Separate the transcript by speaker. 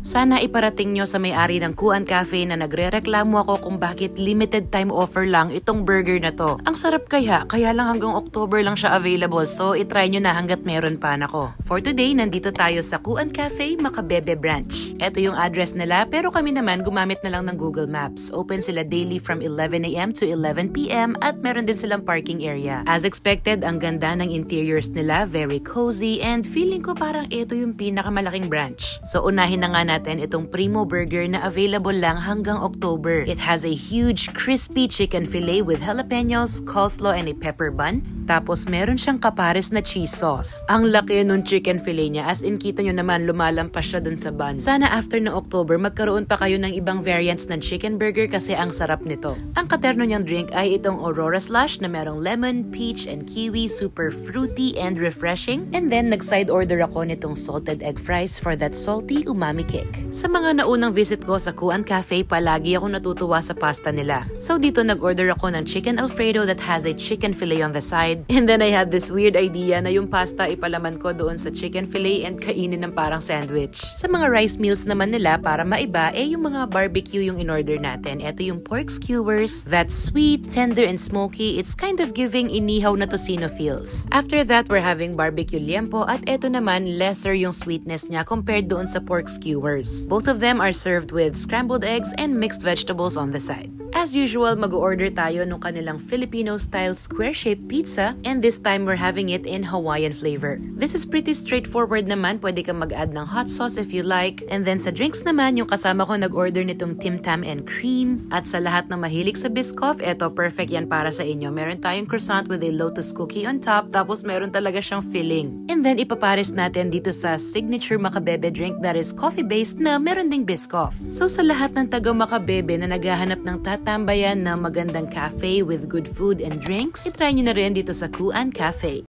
Speaker 1: Sana iparating nyo sa may-ari ng Kuan Cafe na nagrereklamo ako kung bakit limited time offer lang itong burger na to. Ang sarap kaya lang hanggang October lang siya available, so itry nyo na hanggat meron pa nako. For today, nandito tayo sa Kuan Cafe, Makabebe Branch. Ito yung address nila, pero kami naman gumamit na lang ng Google Maps. Open sila daily from 11 AM to 11 PM at meron din silang parking area. As expected, ang ganda ng interiors nila, very cozy, and feeling ko parang ito yung pinakamalaking branch. So unahin na nga natin itong Primo Burger na available lang hanggang October. It has a huge crispy chicken fillet with jalapenos, coleslaw, and a pepper bun. Tapos meron siyang kapares na cheese sauce. Ang laki nung chicken fillet niya, as in kita nyo naman lumalampas siya dun sa bun. Sana after ng October magkaroon pa kayo ng ibang variants ng chicken burger kasi ang sarap nito. Ang katerno niyang drink ay itong Aurora Slush na merong lemon, peach, and kiwi, super fruity and refreshing. And then nag-side order ako nitong salted egg fries for that salty umami kick. Sa mga naunang visit ko sa Kuan Cafe, palagi ako natutuwa sa pasta nila. So dito nag-order ako ng chicken Alfredo that has a chicken fillet on the side. And then I had this weird idea na yung pasta ipalaman ko doon sa chicken fillet and kainin ng parang sandwich. Sa mga rice meals naman nila para maiba, yung mga barbecue yung in-order natin. Ito yung pork skewers, that's sweet, tender, and smoky. It's kind of giving inihaw na tocino feels. After that, we're having barbecue liempo at ito naman lesser yung sweetness niya compared doon sa pork skewers. Both of them are served with scrambled eggs and mixed vegetables on the side. As usual, mag-order tayo ng kanilang Filipino-style square-shaped pizza, and this time we're having it in Hawaiian flavor. This is pretty straightforward naman. Pwede kang mag-add ng hot sauce if you like. And then sa drinks naman, yung kasama ko nag-order nitong Tim Tam and Cream. At sa lahat ng mahilig sa Biscoff, eto perfect yan para sa inyo. Meron tayong croissant with a lotus cookie on top, tapos meron talaga siyang filling. And then ipapares natin dito sa signature Makabebe drink that is coffee-based na meron ding Biscoff. So sa lahat ng taga Makabebe na naghahanap ng tatambayan na magandang cafe with good food and drinks, itry nyo na rin dito sa Kuan Cafe.